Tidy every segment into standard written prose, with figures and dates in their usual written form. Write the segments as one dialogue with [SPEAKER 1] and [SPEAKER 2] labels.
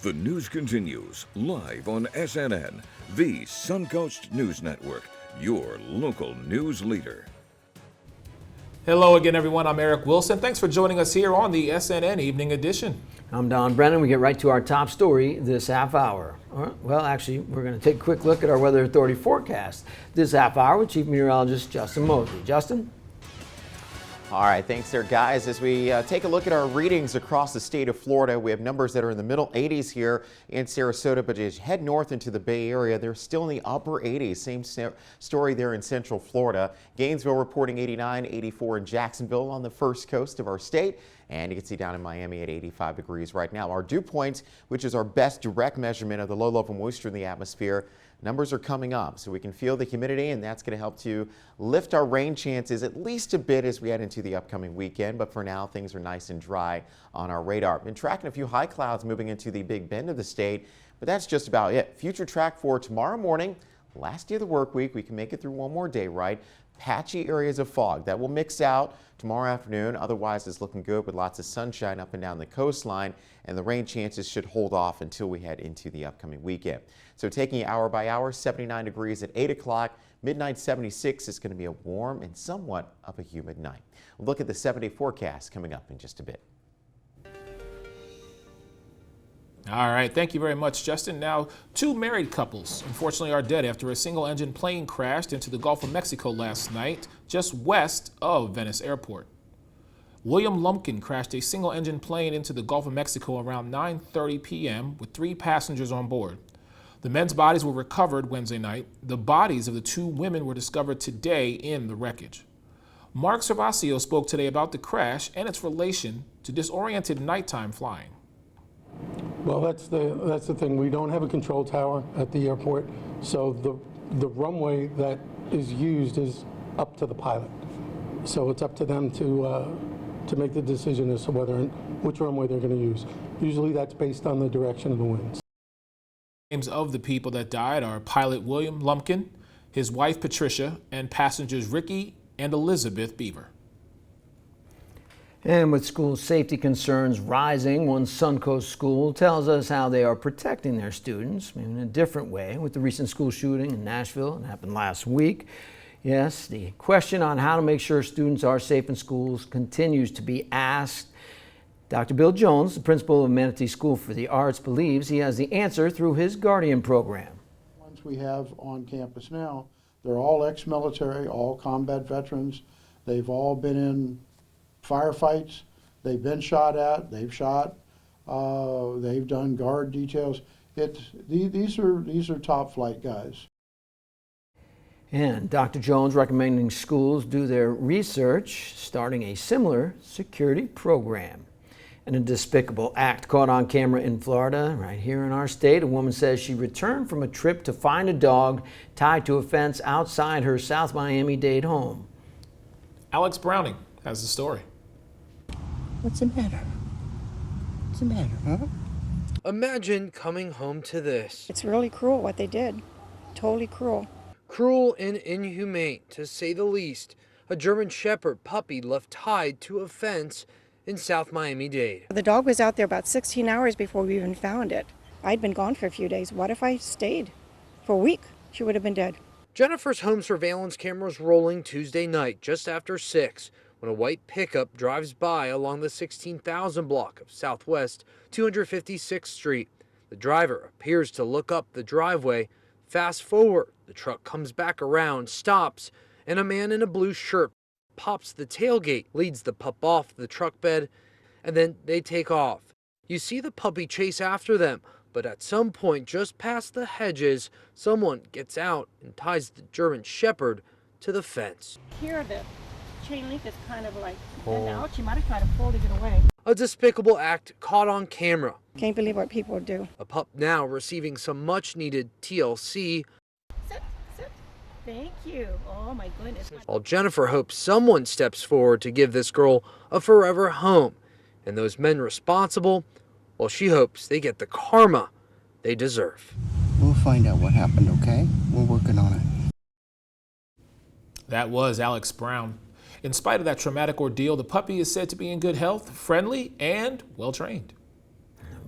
[SPEAKER 1] The news continues live on SNN, the Suncoast News Network, your local news leader.
[SPEAKER 2] Hello again, everyone. I'm Eric Wilson. Thanks for joining us here on the SNN Evening Edition.
[SPEAKER 3] I'm Don Brennan. We get right to our top story this half hour. Well, actually, we're going to take a quick look at our Weather Authority forecast this half hour with Chief Meteorologist Justin Mosley. Justin?
[SPEAKER 4] All right, thanks there, guys. As we take a look at our readings across the state of Florida, we have numbers that are in the middle 80s here in Sarasota, but as you head north into the Bay Area, they're still in the upper 80s. Same story there in Central Florida. Gainesville reporting 89, 84 in Jacksonville on the first coast of our state. And you can see down in Miami at 85 degrees right now. Our dew point, which is our best direct measurement of the low level moisture in the atmosphere, numbers are coming up, so we can feel the humidity, and that's going to help to lift our rain chances at least a bit as we head into the upcoming weekend. But for now, things are nice and dry on our radar. Been tracking a few high clouds moving into the Big Bend of the state, but that's just about it. Future track for tomorrow morning, last day of the work week. We can make it through one more day, right? Patchy areas of fog that will mix out tomorrow afternoon. Otherwise, it's looking good with lots of sunshine up and down the coastline, and the rain chances should hold off until we head into the upcoming weekend. So taking it hour by hour, 79 degrees at 8 o'clock, midnight 76. Is going to be a warm and somewhat of a humid night. We'll look at the 7-day forecast coming up in just a bit.
[SPEAKER 2] All right, thank you very much, Justin. Now, two married couples unfortunately are dead after a single-engine plane crashed into the Gulf of Mexico last night, just west of Venice Airport. William Lumpkin crashed a single-engine plane into the Gulf of Mexico around 9:30 p.m. with 3 passengers on board. The men's bodies were recovered Wednesday night. The bodies of the 2 women were discovered today in the wreckage. Mark Servasio spoke today about the crash and its relation to disoriented nighttime flying.
[SPEAKER 5] Well, that's the thing. We don't have a control tower at the airport, so the runway that is used is up to the pilot. So it's up to them to make the decision as to which runway they're going to use. Usually that's based on the direction of the winds.
[SPEAKER 2] Names of the people that died are pilot William Lumpkin, his wife Patricia, and passengers Ricky and Elizabeth Beaver.
[SPEAKER 3] And with school safety concerns rising, one Suncoast school tells us how they are protecting their students in a different way with the recent school shooting in Nashville. It happened last week. Yes, the question on how to make sure students are safe in schools continues to be asked. Dr. Bill Jones, the principal of Manatee School for the Arts, believes he has the answer through his Guardian program.
[SPEAKER 6] The ones we have on campus now, they're all ex-military, all combat veterans. They've all been in firefights. They've been shot at. They've shot. They've done guard details. These are top flight guys.
[SPEAKER 3] And Dr. Jones recommending schools do their research, starting a similar security program. And a despicable act caught on camera in Florida, right here in our state. A woman says she returned from a trip to find a dog tied to a fence outside her South Miami-Dade home.
[SPEAKER 2] Alex Browning has the story.
[SPEAKER 7] What's the matter? What's the matter, huh?
[SPEAKER 8] Imagine coming home to this.
[SPEAKER 9] It's really cruel what they did. Totally cruel.
[SPEAKER 8] Cruel and inhumane, to say the least. A German Shepherd puppy left tied to a fence in South Miami-Dade.
[SPEAKER 9] The dog was out there about 16 hours before we even found it. I'd been gone for a few days. What if I stayed for a week? She would have been dead.
[SPEAKER 8] Jennifer's home surveillance cameras rolling Tuesday night just after 6 when a white pickup drives by along the 16,000 block of Southwest 256th Street. The driver appears to look up the driveway. Fast forward, the truck comes back around, stops, and a man in a blue shirt pops the tailgate, leads the pup off the truck bed, and then they take off. You see the puppy chase after them, but at some point just past the hedges, someone gets out and ties the German Shepherd to the fence.
[SPEAKER 9] Here the chain link is kind of like bent out. She might have tried to pull to get away.
[SPEAKER 8] A despicable act caught on camera.
[SPEAKER 9] Can't believe what people do.
[SPEAKER 8] A pup now receiving some much needed TLC.
[SPEAKER 9] Sit. Thank you. Oh my goodness.
[SPEAKER 8] While Jennifer hopes someone steps forward to give this girl a forever home. And those men responsible, well, she hopes they get the karma they deserve.
[SPEAKER 7] We'll find out what happened, okay? We're working on it.
[SPEAKER 2] That was Alex Brown. In spite of that traumatic ordeal, the puppy is said to be in good health, friendly, and well-trained.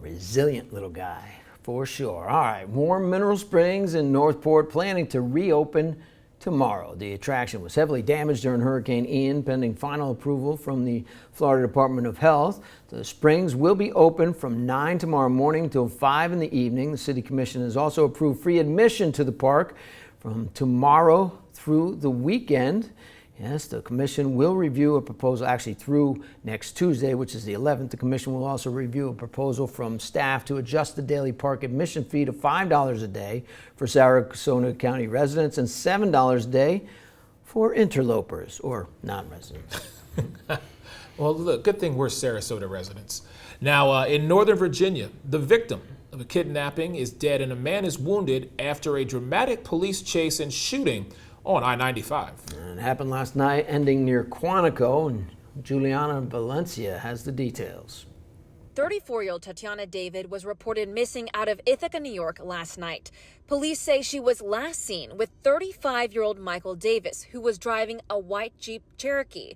[SPEAKER 3] resilient little guy, for sure. All right, Warm Mineral Springs in Northport planning to reopen tomorrow. The attraction was heavily damaged during Hurricane Ian, pending final approval from the Florida Department of Health. The springs will be open from 9 tomorrow morning until 5 in the evening. The City Commission has also approved free admission to the park from tomorrow through the weekend. Yes, the Commission will review a proposal actually through next Tuesday, which is the 11th. The Commission will also review a proposal from staff to adjust the daily park admission fee to $5 a day for Sarasota County residents and $7 a day for interlopers or non-residents.
[SPEAKER 2] Well, look, good thing we're Sarasota residents. Now, in Northern Virginia, the victim of a kidnapping is dead and a man is wounded after a dramatic police chase and shooting on I-95.
[SPEAKER 3] And it happened last night, ending near Quantico, and Juliana Valencia has the details.
[SPEAKER 10] 34-year-old Tatiana David was reported missing out of Ithaca, New York last night. Police say she was last seen with 35-year-old Michael Davis, who was driving a white Jeep Cherokee.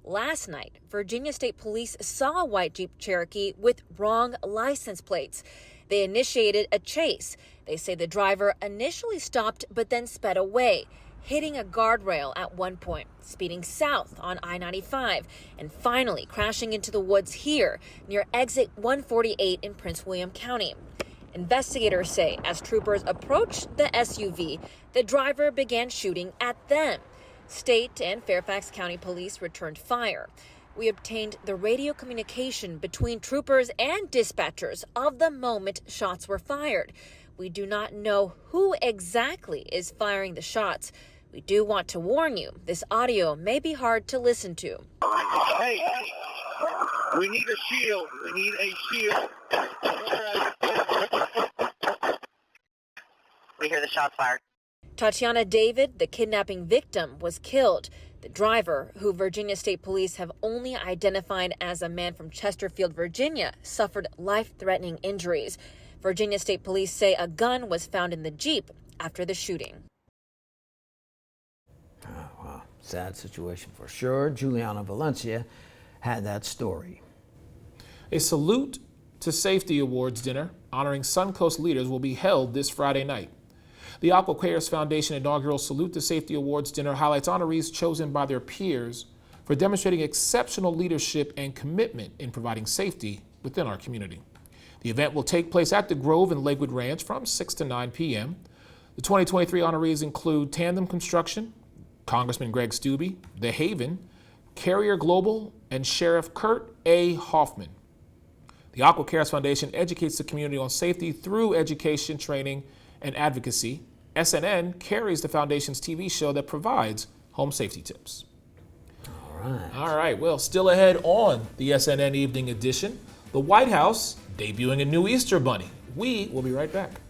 [SPEAKER 10] Last night, Virginia State Police saw a white Jeep Cherokee with wrong license plates. They initiated a chase. They say the driver initially stopped but then sped away, hitting a guardrail at one point, speeding south on I-95, and finally crashing into the woods here near exit 148 in Prince William County. Investigators say as troopers approached the SUV, the driver began shooting at them. State and Fairfax County Police returned fire. We obtained the radio communication between troopers and dispatchers of the moment shots were fired. We do not know who exactly is firing the shots. We do want to warn you, this audio may be hard to listen to.
[SPEAKER 11] Hey, we need a shield. We need a shield. We hear the shots fired.
[SPEAKER 10] Tatiana David, the kidnapping victim, was killed. The driver, who Virginia State Police have only identified as a man from Chesterfield, Virginia, suffered life-threatening injuries. Virginia State Police say a gun was found in the Jeep after the shooting.
[SPEAKER 3] Oh, wow. Sad situation for sure. Juliana Valencia had that story.
[SPEAKER 2] A Salute to Safety Awards dinner honoring Suncoast leaders will be held this Friday night. The Aqua Cares Foundation inaugural Salute to Safety Awards dinner highlights honorees chosen by their peers for demonstrating exceptional leadership and commitment in providing safety within our community. The event will take place at the Grove and Lakewood Ranch from 6 to 9 p.m. The 2023 honorees include Tandem Construction, Congressman Greg Stubbe, The Haven, Carrier Global, and Sheriff Kurt A. Hoffman. The Aqua Cares Foundation educates the community on safety through education, training, and advocacy. SNN carries the foundation's TV show that provides home safety tips. All right. Well, still ahead on the SNN Evening Edition, the White House debuting a new Easter bunny. We will be right back.